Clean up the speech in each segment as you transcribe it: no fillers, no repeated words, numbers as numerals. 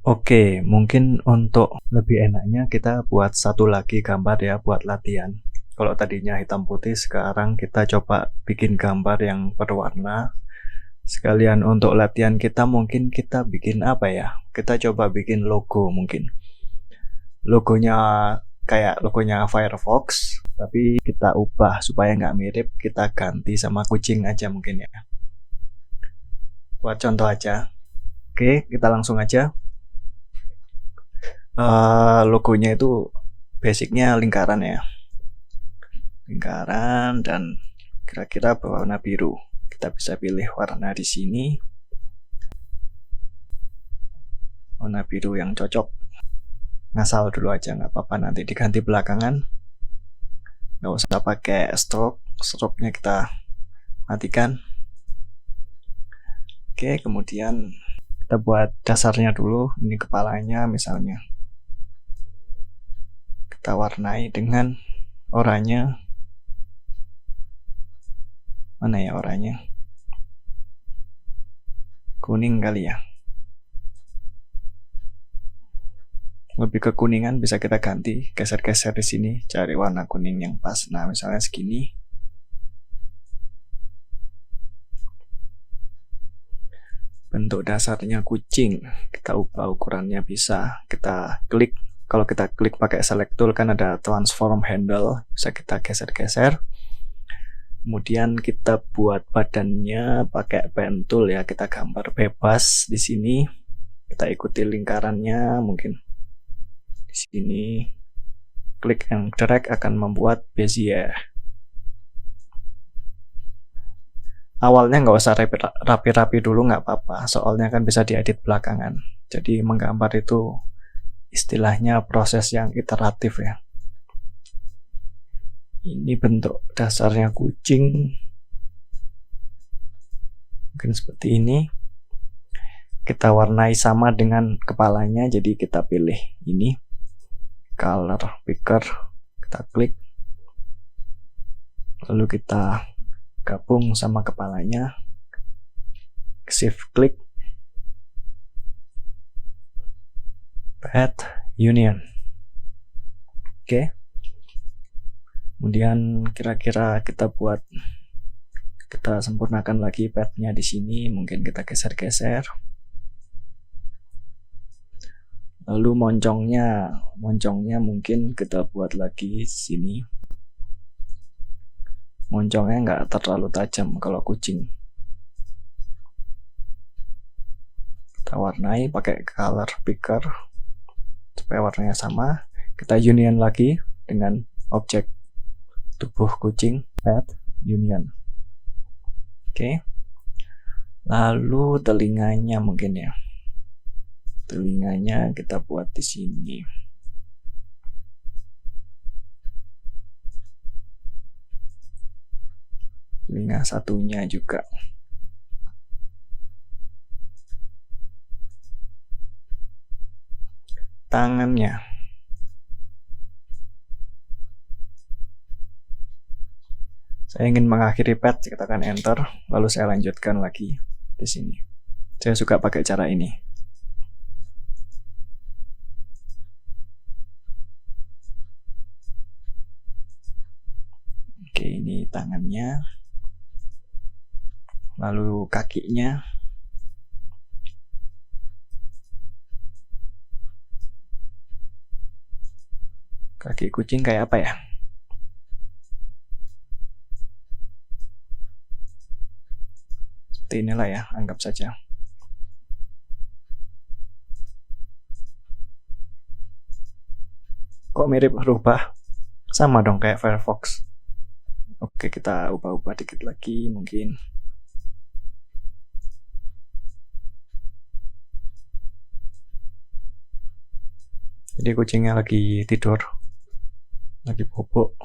Oke, mungkin untuk lebih enaknya kita buat satu lagi gambar ya buat latihan. Kalau tadinya hitam putih, sekarang kita coba bikin gambar yang berwarna. Sekalian untuk latihan kita mungkin kita bikin apa ya? Kita coba bikin logo mungkin. Logonya kayak logonya Firefox, tapi kita ubah supaya nggak mirip, kita ganti sama kucing aja mungkin ya. Buat contoh aja. Oke, kita langsung aja. Logonya itu basicnya lingkaran ya, lingkaran dan kira-kira berwarna biru. Kita bisa pilih warna di sini, warna biru yang cocok. Ngasal dulu aja nggak apa-apa, nanti diganti belakangan. Nggak usah pakai stroke-nya kita matikan. Oke, kemudian kita buat dasarnya dulu. Ini kepalanya misalnya. Kita warnai dengan oranye. Mana ya oranye? Kuning kali ya. Lebih ke kuningan, bisa kita ganti, geser-geser di sini, cari warna kuning yang pas. Nah, misalnya segini. Bentuk dasarnya kucing. Kita ubah ukurannya, bisa kita klik. Kalau kita klik pakai select tool kan ada transform handle, bisa kita geser-geser. Kemudian kita buat badannya pakai pen tool ya, kita gambar bebas di sini. Kita ikuti lingkarannya, mungkin di sini. Klik and drag akan membuat bezier. Awalnya nggak usah rapi-rapi dulu, nggak apa-apa, soalnya kan bisa diedit belakangan. Jadi menggambar itu istilahnya proses yang iteratif ya. Ini bentuk dasarnya kucing, mungkin seperti ini. Kita warnai sama dengan kepalanya, jadi kita pilih ini color picker, kita klik, lalu kita gabung sama kepalanya, shift klik, path union. Oke. Kemudian kira-kira kita sempurnakan lagi path-nya di sini, mungkin kita geser-geser. Lalu moncongnya mungkin kita buat lagi di sini. Moncongnya nggak terlalu tajam kalau kucing. Kita warnai pakai color picker supaya warnanya sama. Kita union lagi dengan objek tubuh kucing, path union. Oke. Lalu telinganya mungkin ya. Telinganya kita buat di sini. Telinga satunya juga. Tangannya. Saya ingin mengakhiri path, tekan enter, lalu saya lanjutkan lagi di sini. Saya suka pakai cara ini. Oke, ini tangannya. Lalu kakinya. Kaki kucing kayak apa ya? Seperti inilah ya, anggap saja. Kok mirip rubah? Sama dong kayak Firefox. Oke, kita ubah-ubah dikit lagi mungkin. Jadi kucingnya lagi tidur, lagi bobok.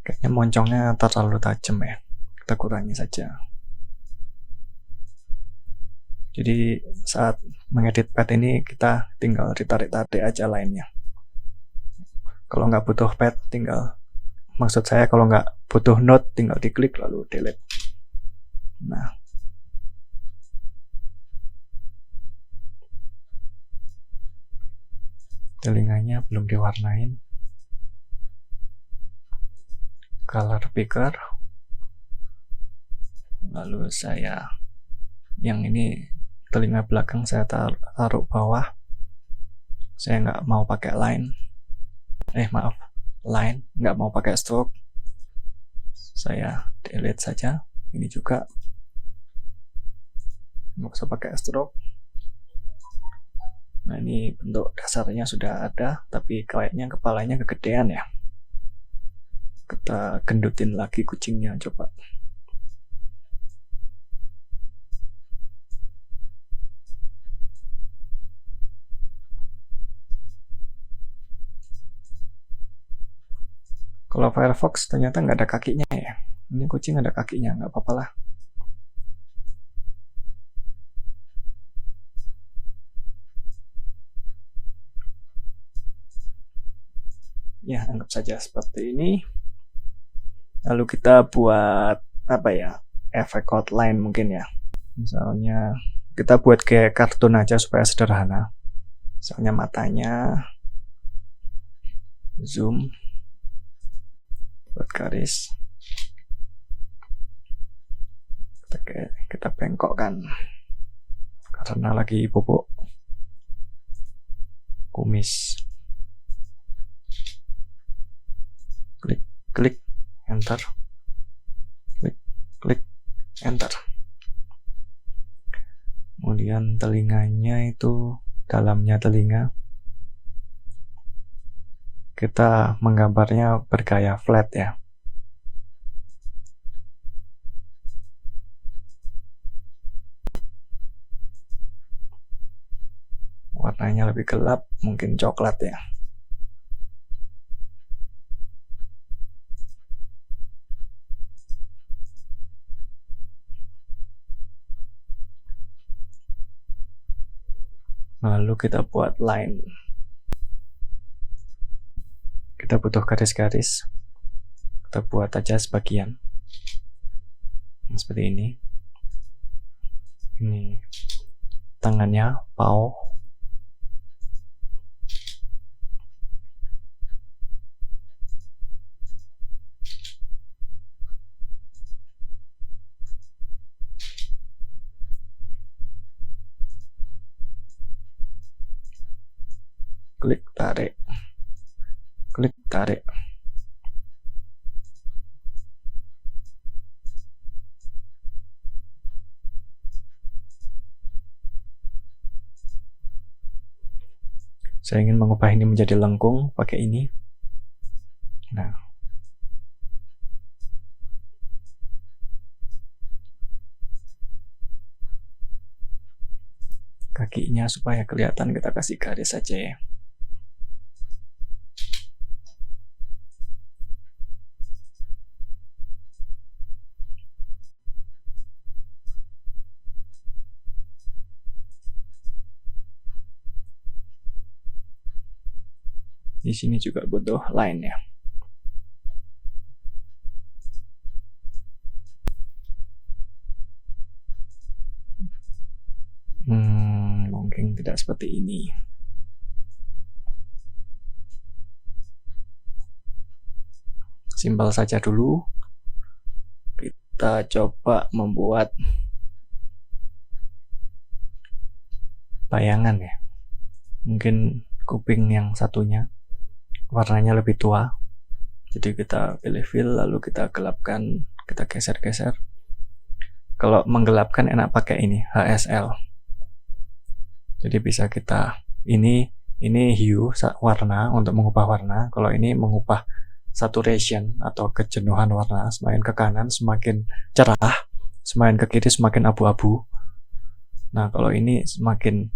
Kayaknya moncongnya terlalu tajam ya, kita kurangi saja. Jadi saat mengedit path ini kita tinggal ditarik-tarik aja lainnya. Kalau nggak butuh path tinggal, maksud saya kalau nggak butuh note tinggal diklik lalu delete. Nah, telinganya belum diwarnain. Color picker. Lalu saya yang ini telinga belakang saya taruh bawah. Saya nggak mau pakai line. Line, nggak mau pakai stroke. Saya delete saja. Ini juga nggak usah pakai stroke. Nah, ini bentuk dasarnya sudah ada, tapi kayaknya kepalanya kegedean ya. Kita gendutin lagi kucingnya, coba. Kalau Firefox ternyata nggak ada kakinya ya. Ini kucing ada kakinya, nggak apa-apa lah. Ya, anggap saja seperti ini. Lalu kita buat apa ya? Efek outline mungkin ya. Misalnya kita buat kayak kartun aja supaya sederhana. Misalnya matanya zoom, buat garis, kita bengkokkan karena lagi bobok kumis. Klik enter, klik enter. Kemudian telinganya itu dalamnya telinga kita menggambarnya bergaya flat ya. Warnanya lebih gelap, mungkin coklat ya. Lalu kita buat line. Kita butuh garis-garis. Kita buat aja sebagian. Seperti ini. Ini tangannya, paw. Klik tarik. Klik tarik. Saya ingin mengubah ini menjadi lengkung pakai ini. Nah, kakinya supaya kelihatan kita kasih garis saja ya. Di sini juga butuh line ya. Mungkin tidak seperti ini. Simpel saja dulu. Kita coba membuat bayangan ya. Mungkin kuping yang satunya warnanya lebih tua. Jadi kita pilih fill, lalu kita gelapkan, kita geser-geser. Kalau menggelapkan enak pakai ini, HSL. Jadi bisa kita, ini hue, warna, untuk mengubah warna. Kalau ini mengubah saturation atau kejenuhan warna, semakin ke kanan semakin cerah, semakin ke kiri semakin abu-abu. Nah, kalau ini semakin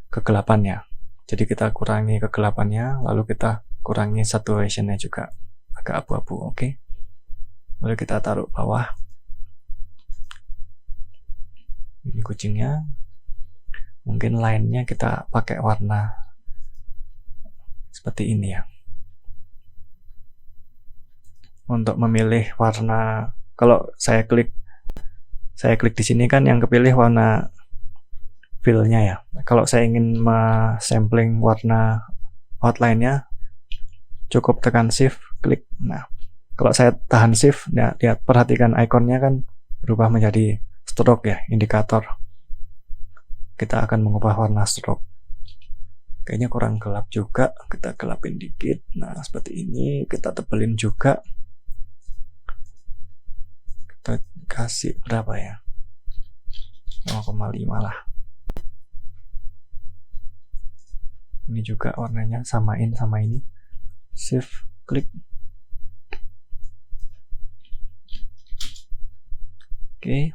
kegelapannya. Jadi kita kurangi kegelapannya, lalu kita kurangi saturationnya juga agak abu-abu, oke? Lalu kita taruh bawah. Ini kucingnya. Mungkin line-nya kita pakai warna seperti ini ya. Untuk memilih warna Kalau saya klik di sini kan yang kepilih warna fill-nya ya. Kalau saya ingin sampling warna outline-nya, cukup tekan shift, klik. Nah, kalau saya tahan shift, ya, lihat, perhatikan ikonnya kan berubah menjadi stroke ya, indikator. Kita akan mengubah warna stroke. Kayaknya kurang gelap juga, kita gelapin dikit. Nah, seperti ini, kita tebelin juga. Kita kasih berapa ya? 0,5 lah. Ini juga warnanya samain sama ini. Shift, klik. Oke.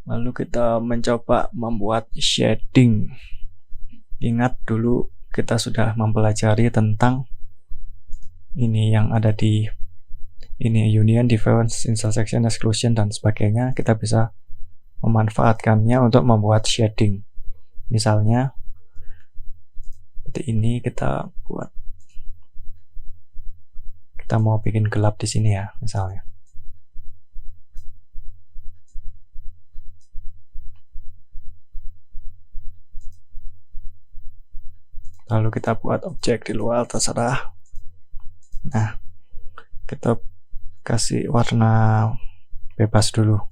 Lalu kita mencoba membuat shading. Ingat dulu kita sudah mempelajari tentang ini yang ada di ini, union, difference, intersection, exclusion, dan sebagainya. Kita bisa memanfaatkannya untuk membuat shading. Misalnya seperti ini, kita buat, kita mau bikin gelap di sini ya, misalnya. Lalu kita buat objek di luar, terserah. Nah, kita kasih warna bebas dulu.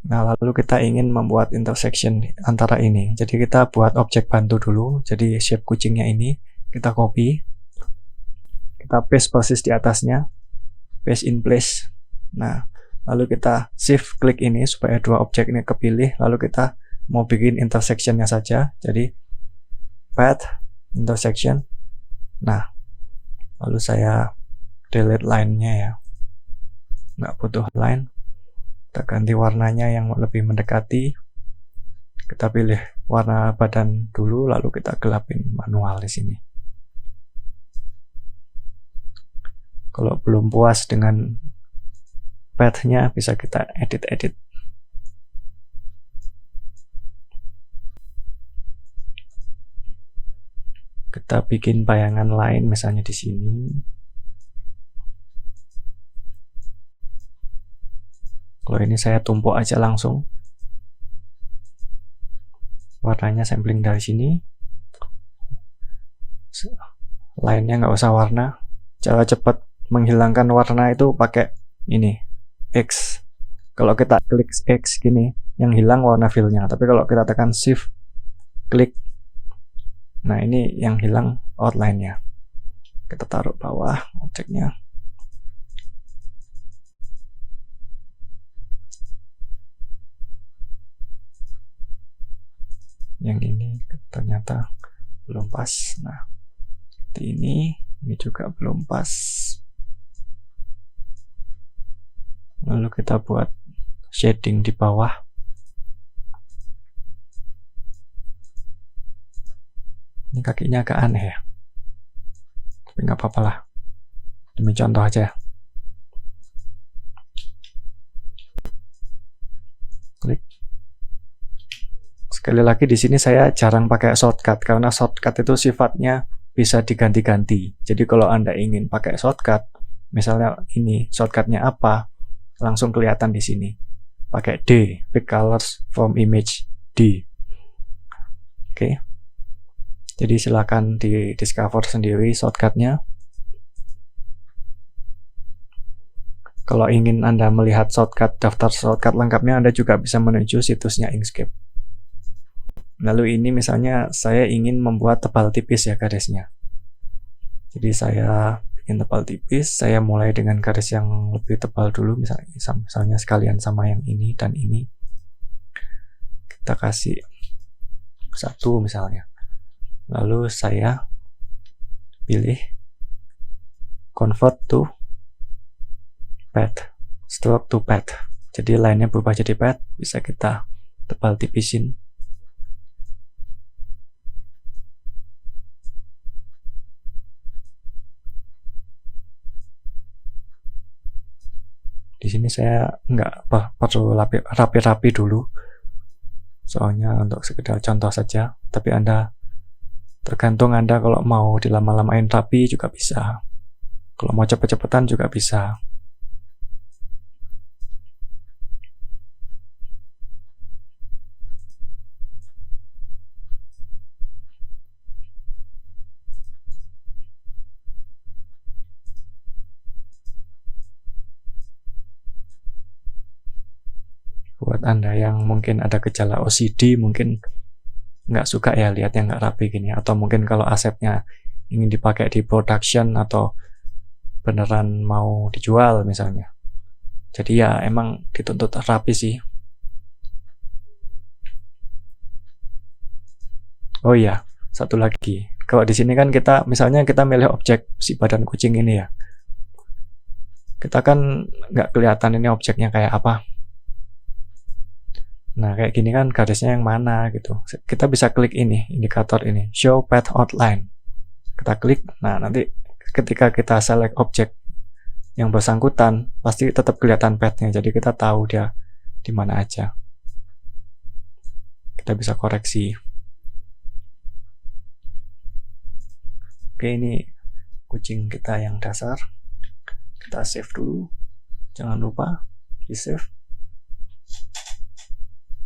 Nah, lalu kita ingin membuat intersection antara ini. Jadi kita buat objek bantu dulu. Jadi shape kucingnya ini kita copy, kita paste persis di atasnya, paste in place. Nah, lalu kita shift klik ini supaya dua objek ini kepilih. Lalu kita mau bikin intersectionnya saja. Jadi path intersection. Nah, lalu saya delete line-nya ya, nggak butuh line. Kita ganti warnanya yang lebih mendekati. Kita pilih warna badan dulu, lalu kita gelapin manual di sini. Kalau belum puas dengan path-nya, bisa kita edit. Kita bikin bayangan lain, misalnya di sini. Kalau ini saya tumpuk aja langsung. Warnanya sampling dari sini. Lainnya nggak usah warna. Cara cepat menghilangkan warna itu pakai ini, X. Kalau kita klik X gini, yang hilang warna fill-nya. Tapi kalau kita tekan shift, klik, nah ini yang hilang outline-nya. Kita taruh bawah objeknya. Yang ini ternyata belum pas. Nah, seperti ini juga belum pas. Lalu kita buat shading di bawah. Ini kakinya agak aneh ya, tapi nggak apa-apa lah, demi contoh aja. Klik. Sekali lagi di sini saya jarang pakai shortcut karena shortcut itu sifatnya bisa diganti-ganti. Jadi kalau Anda ingin pakai shortcut, misalnya ini shortcutnya apa, langsung kelihatan di sini. Pakai D, pick colors from image D. Oke. Jadi silakan di discover sendiri shortcutnya. Kalau ingin Anda melihat shortcut, daftar shortcut lengkapnya, Anda juga bisa menuju situsnya Inkscape. Lalu ini misalnya saya ingin membuat tebal tipis ya garisnya. Jadi saya bikin tebal tipis, saya mulai dengan garis yang lebih tebal dulu, misalnya sekalian sama yang ini dan ini. Kita kasih 1 misalnya. Lalu saya pilih convert to path, stroke to path. Jadi line-nya berubah jadi path, bisa kita tebal tipisin. Di sini saya nggak perlu rapi-rapi dulu, soalnya untuk sekedar contoh saja. Tapi tergantung Anda kalau mau dilama-lamain rapi juga bisa. Kalau mau cepet-cepetan juga bisa. Buat Anda yang mungkin ada gejala OCD, mungkin nggak suka ya lihatnya nggak rapi gini, atau mungkin kalau asetnya ingin dipakai di production atau beneran mau dijual misalnya. Jadi ya emang dituntut rapi sih. Oh iya, satu lagi. Kalau di sini kan kita misalnya kita milih objek si badan kucing ini ya. Kita kan nggak kelihatan ini objeknya kayak apa. Nah, kayak gini kan garisnya yang mana gitu. Kita bisa klik ini, indikator ini, show path outline. Kita klik, nah nanti ketika kita select objek yang bersangkutan, pasti tetap kelihatan path-nya. Jadi kita tahu dia di mana aja. Kita bisa koreksi. Oke, ini kucing kita yang dasar. Kita save dulu. Jangan lupa di save.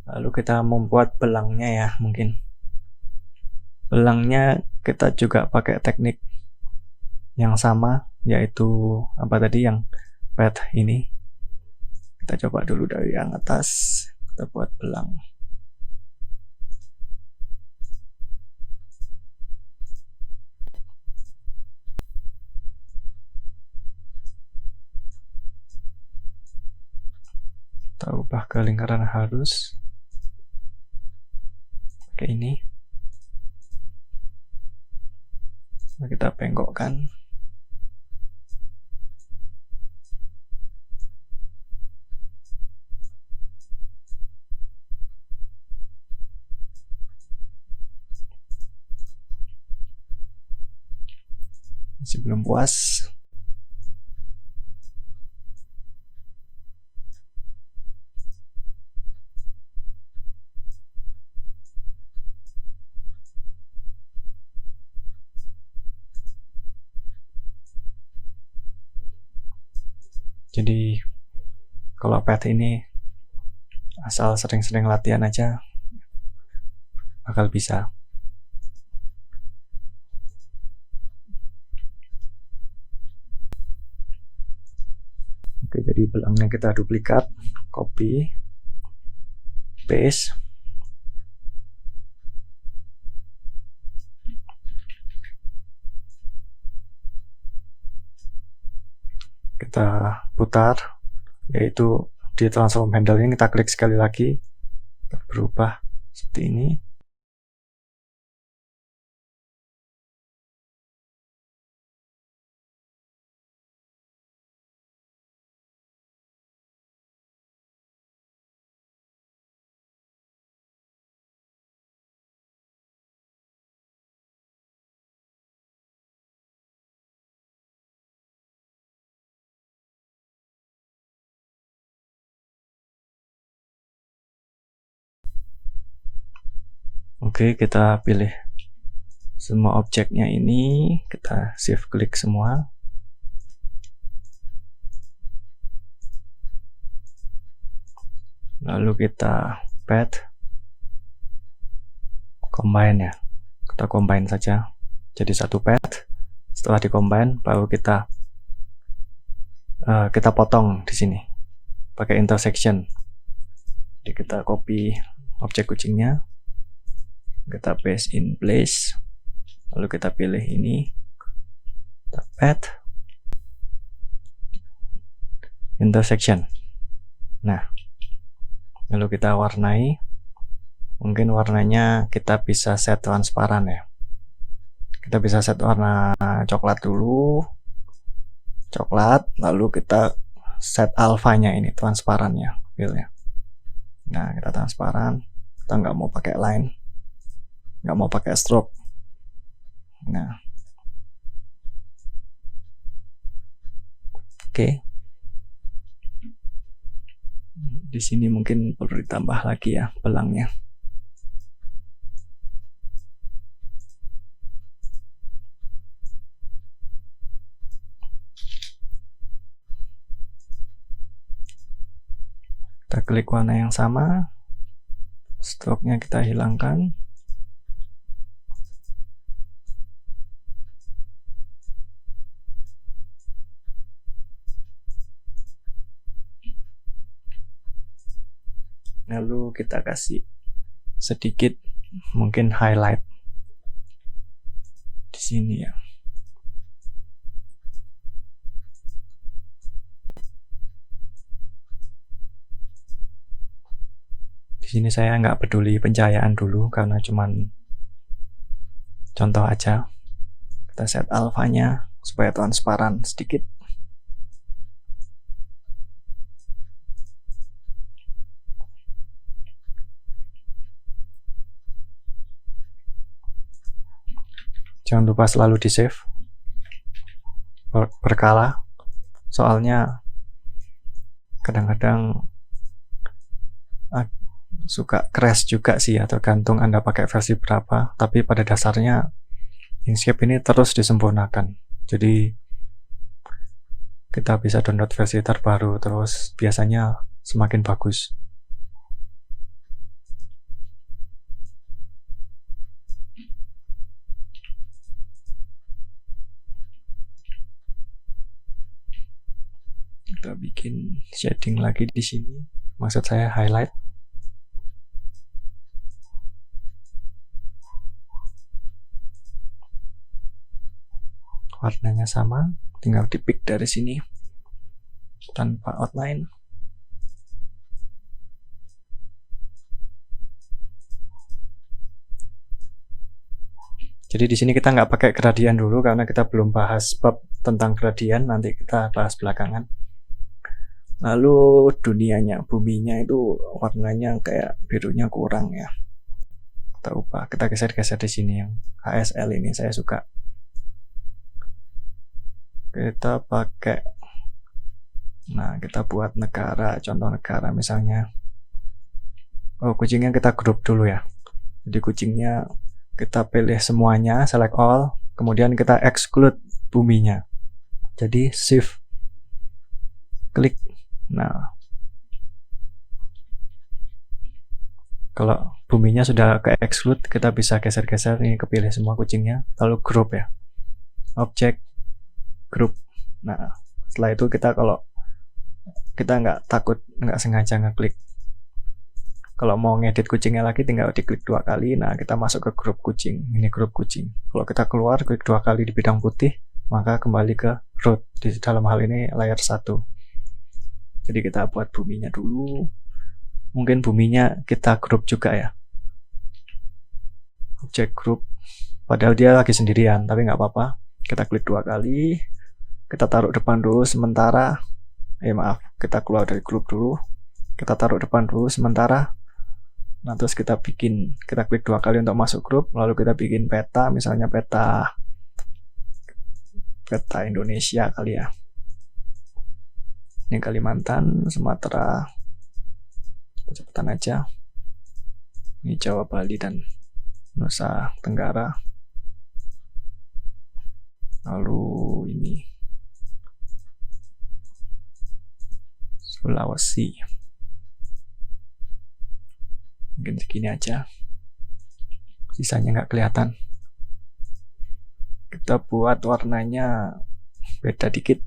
Lalu kita membuat belangnya ya, mungkin. Belangnya kita juga pakai teknik yang sama, yaitu apa tadi yang path ini. Kita coba dulu dari yang atas, kita buat belang. Kita ubah ke lingkaran halus. Kayak ini. Nah, kita bengkokkan. Masih belum puas. Jadi kalau path ini asal sering-sering latihan aja bakal bisa. Oke, jadi belangnya kita duplikat, copy, paste. Kita putar, yaitu di transform handle ini kita klik sekali lagi, berubah seperti ini. Oke, kita pilih semua objeknya ini, kita shift klik semua. Lalu kita path, combine ya. Kita combine saja jadi satu path. Setelah di-combine, baru kita potong di sini pakai intersection. Jadi kita copy objek kucingnya, kita paste in place, lalu kita pilih ini, kita path, intersection. Nah, lalu kita warnai. Mungkin warnanya kita bisa set transparan ya. Kita bisa set warna coklat dulu, coklat, lalu kita set alfanya ini, transparannya, filenya. Nah, kita transparan, kita nggak mau pakai line, nggak mau pakai stroke. Nah, oke. Di sini mungkin perlu ditambah lagi ya belangnya. Kita klik warna yang sama, stroke-nya kita hilangkan. Lalu kita kasih sedikit mungkin highlight di sini ya. Di sini saya nggak peduli pencahayaan dulu karena cuman contoh aja. Kita set alfanya supaya transparan sedikit. Jangan lupa selalu di save berkala, soalnya kadang-kadang suka crash juga sih ya, tergantung Anda pakai versi berapa, tapi pada dasarnya Inkscape ini terus disempurnakan, jadi kita bisa download versi terbaru terus, biasanya semakin bagus. Kita bikin shading lagi di sini, maksud saya highlight. Warnanya sama, tinggal di pick dari sini tanpa outline. Jadi di sini kita nggak pakai gradient dulu karena kita belum bahas bab tentang gradient, nanti kita bahas belakangan. Lalu dunianya, buminya itu warnanya kayak birunya kurang ya. Kita ubah, kita geser-geser di sini yang HSL ini saya suka. Kita pakai, nah kita buat negara, contoh negara misalnya. Oh, kucingnya kita grup dulu ya. Jadi kucingnya kita pilih semuanya, select all, kemudian kita exclude buminya. Jadi shift, klik. Nah, kalau buminya sudah ke exclude, kita bisa geser-geser, ini kepilih semua kucingnya, lalu group ya, object, group. Nah, setelah itu kita kalau kita nggak sengaja ngeklik, kalau mau ngedit kucingnya lagi tinggal diklik 2 kali, nah kita masuk ke grup kucing, ini grup kucing. Kalau kita keluar, klik 2 kali di bidang putih, maka kembali ke root, di dalam hal ini layer 1. Jadi kita buat buminya dulu, mungkin buminya kita grup juga ya, object group, padahal dia lagi sendirian, tapi nggak apa-apa, kita klik 2 kali, kita taruh depan dulu sementara, kita keluar dari grup dulu, kita taruh depan dulu sementara. Nah, terus kita klik 2 kali untuk masuk grup, lalu kita bikin peta, misalnya peta Indonesia kali ya. Ini Kalimantan, Sumatera, cepet-cepetan aja. Ini Jawa, Bali, dan Nusa Tenggara. Lalu ini Sulawesi. Mungkin segini aja. Sisanya nggak kelihatan. Kita buat warnanya beda dikit.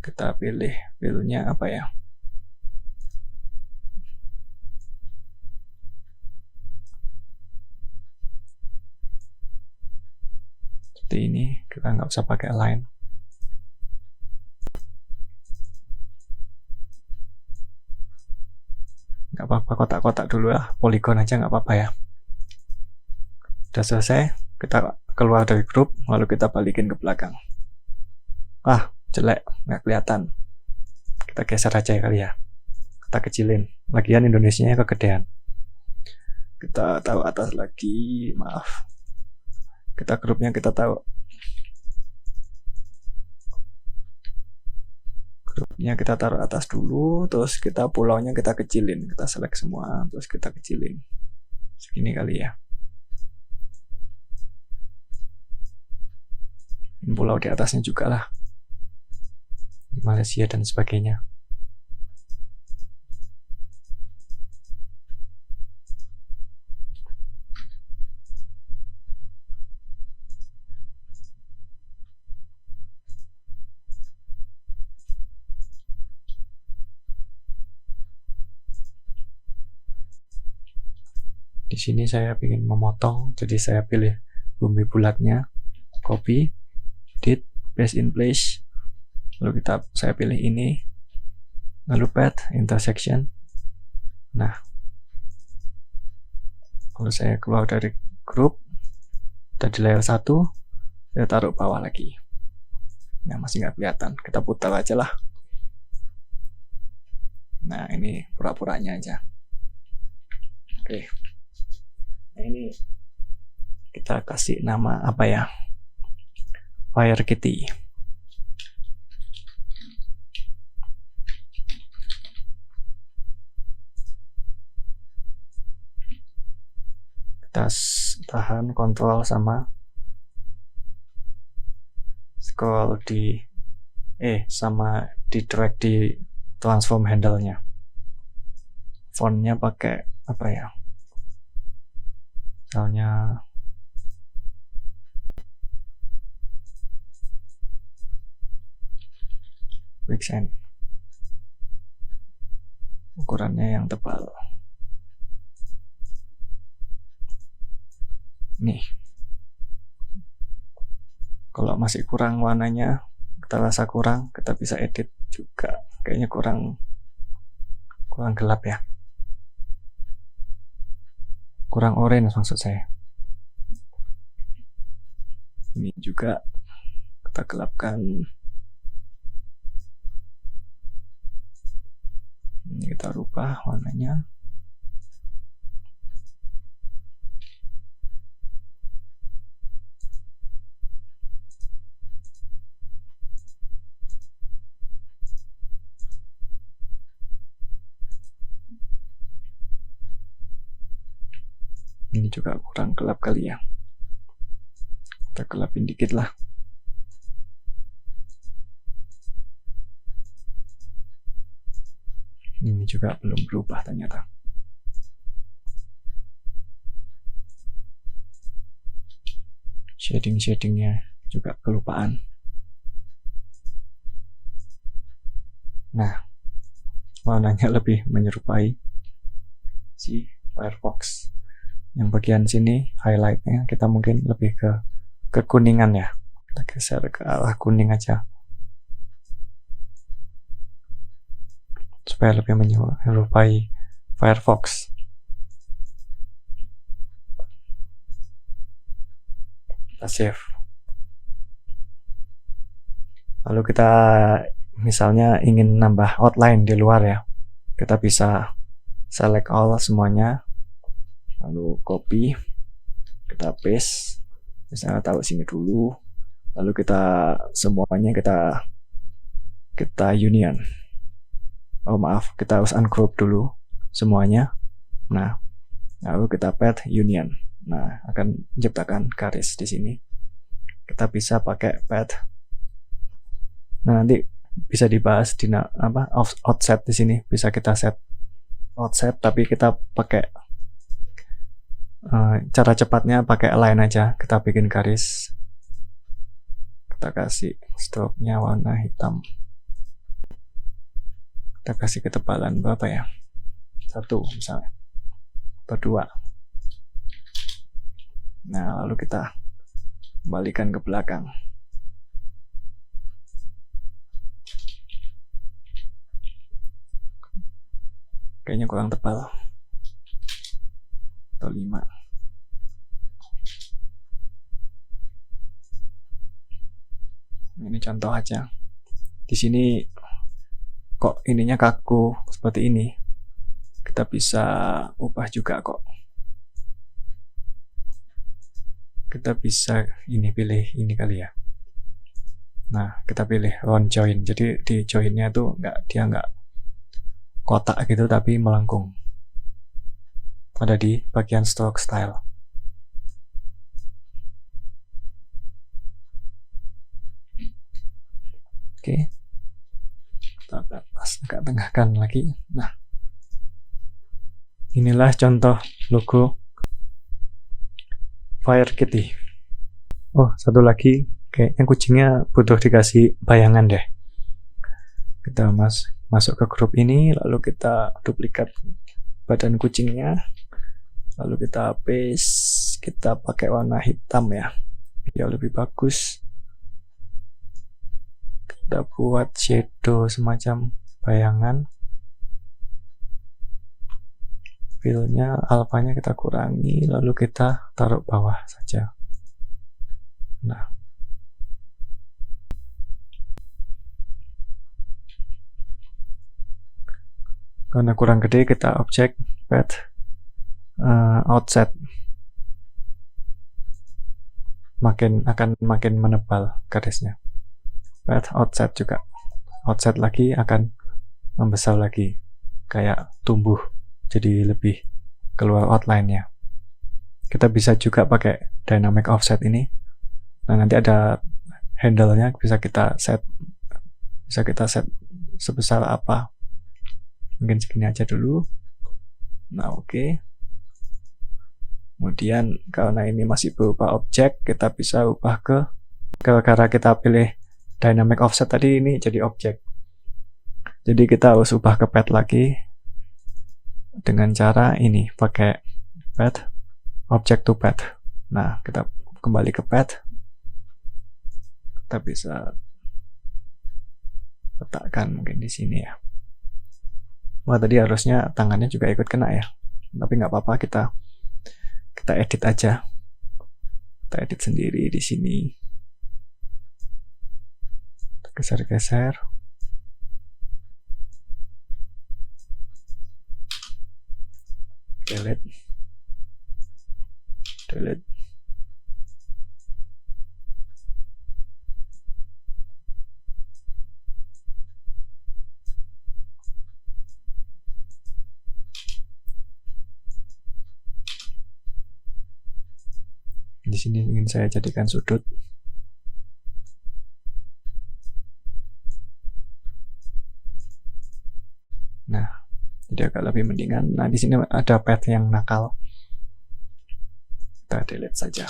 Kita pilihnya apa ya? Seperti ini, kita nggak usah pakai line. Nggak apa-apa, kotak-kotak dulu lah, poligon aja nggak apa-apa ya. Udah selesai, kita keluar dari grup, lalu kita balikin ke belakang. Jelek, nggak kelihatan. Kita geser aja kali ya, kita kecilin. Lagian Indonesianya kegedean. Kita taruh atas lagi, maaf. Kita grupnya kita taruh. Grupnya kita taruh atas dulu, terus kita pulaunya kita kecilin. Kita select semua, terus kita kecilin. Segini kali ya. Pulau di atasnya juga lah. Malaysia dan sebagainya. Di sini saya ingin memotong, jadi saya pilih bumi bulatnya, copy, edit, paste in place. Lalu saya pilih ini, lalu path, intersection. Nah, kalau saya keluar dari group, tadi layer 1, saya taruh bawah lagi. Nah, masih nggak kelihatan, kita putar aja lah. Nah, ini pura-puranya aja. Oke. Nah, ini kita kasih nama apa ya? Fire Kitty. Kita tahan kontrol sama scroll sama di drag di transform handle-nya. Fontnya pakai apa ya? Misalnya Quicksand. Ukurannya yang tebal. Nih. Kalau masih kurang warnanya, kita rasa kurang, kita bisa edit juga. Kayaknya kurang gelap ya. Kurang orange maksud saya. Ini juga kita gelapkan. Ini kita rubah warnanya. Ini juga kurang gelap kali ya. Kita gelapin dikit lah. Ini juga belum berubah ternyata. Shading-shadingnya juga kelupaan. Nah, warnanya lebih menyerupai si Firefox. Yang bagian sini highlightnya kita mungkin lebih ke kekuningan ya. Kita geser ke arah kuning aja supaya lebih menyerupai Firefox. Kita save. Lalu kita misalnya ingin nambah outline di luar ya, kita bisa select all semuanya, lalu copy, kita paste, misalnya taruh sini dulu, lalu kita semuanya kita union. Oh maaf, kita harus ungroup dulu semuanya. Nah, lalu kita path union. Nah, akan menciptakan garis di sini. Kita bisa pakai path. Nah, nanti bisa dibahas di offset di sini. Bisa kita set offset, tapi kita pakai cara cepatnya pakai align aja. Kita bikin garis, kita kasih stroke-nya warna hitam, kita kasih ketebalan berapa ya, 1 misalnya, atau 2. Nah, lalu kita kembalikan ke belakang. Kayaknya kurang tebal, atau 5. Ini contoh aja. Di sini kok ininya kaku seperti ini, kita bisa ubah juga kok. Kita bisa pilih ini kali ya. Nah, kita pilih round join. Jadi di joinnya tuh dia nggak kotak gitu, tapi melengkung. Ada di bagian stroke style. Oke. Kita agak tengahkan lagi. Nah, inilah contoh logo Fire Kitty. Oh, satu lagi, kayaknya kucingnya butuh dikasih bayangan deh. Kita masuk ke grup ini, lalu kita duplikat badan kucingnya, lalu kita paste, kita pakai warna hitam ya biar lebih bagus. Kita buat shadow semacam bayangan, fill-nya alfanya kita kurangi, lalu kita taruh bawah saja. Nah, karena kurang gede, kita objek path offset, akan makin menebal garisnya. Path offset juga, offset lagi akan membesar lagi, kayak tumbuh, jadi lebih keluar outline-nya. Kita bisa juga pakai dynamic offset ini. Nah, nanti ada handle-nya, bisa kita set sebesar apa. Mungkin segini aja dulu. Nah, oke. Kemudian karena ini masih berupa objek, kita bisa ubah karena kita pilih dynamic offset tadi, ini jadi objek. Jadi kita harus ubah ke path lagi dengan cara ini, pakai path object to path. Nah, kita kembali ke path. Kita bisa letakkan mungkin di sini ya. Wah, tadi harusnya tangannya juga ikut kena ya. Tapi nggak apa-apa, kita edit aja. Kita edit sendiri di sini. Geser-geser. Delete. Di sini ingin saya jadikan sudut. Nah, jadi agak lebih mendingan. Nah, di sini ada path yang nakal. Kita delete saja.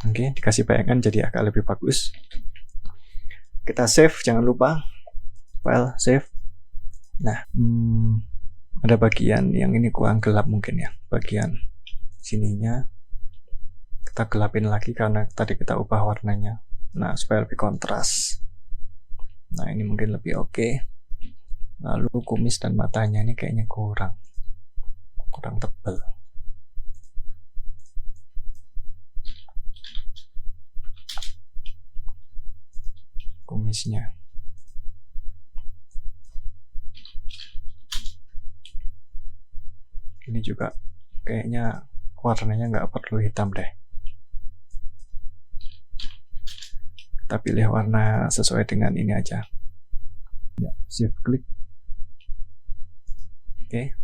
Oke, dikasih bayangan jadi agak lebih bagus. Kita save, jangan lupa. File, save. Nah, ada bagian yang ini kurang gelap mungkin ya. Bagian sininya kita gelapin lagi karena tadi kita ubah warnanya. Nah, supaya lebih kontras. Nah, ini mungkin lebih oke. Lalu kumis dan matanya ini kayaknya kurang tebal. Kumisnya. Ini juga kayaknya warnanya nggak perlu hitam deh. Kita pilih warna sesuai dengan ini aja. Ya, shift klik. Oke.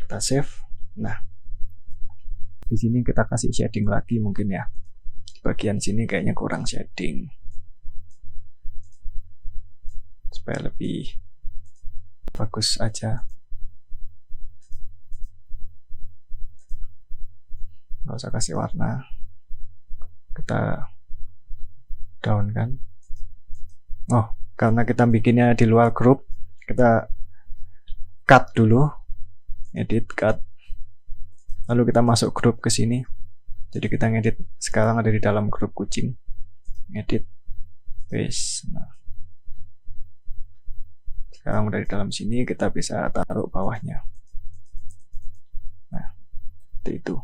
Kita save. Nah, di sini kita kasih shading lagi mungkin ya. Bagian sini kayaknya kurang shading. Supaya lebih bagus aja. Nggak usah kasih warna. Kita down kan. Oh, karena kita bikinnya di luar grup, kita cut dulu. Edit, cut. Lalu kita masuk grup ke sini. Jadi kita ngedit, sekarang ada di dalam grup kucing. Edit, paste. Nah, sekarang udah di dalam sini, kita bisa taruh bawahnya. Nah, seperti itu.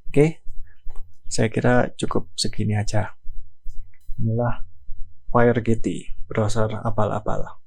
Oke, saya kira cukup segini aja. Inilah FireGetty, browser abal-abal.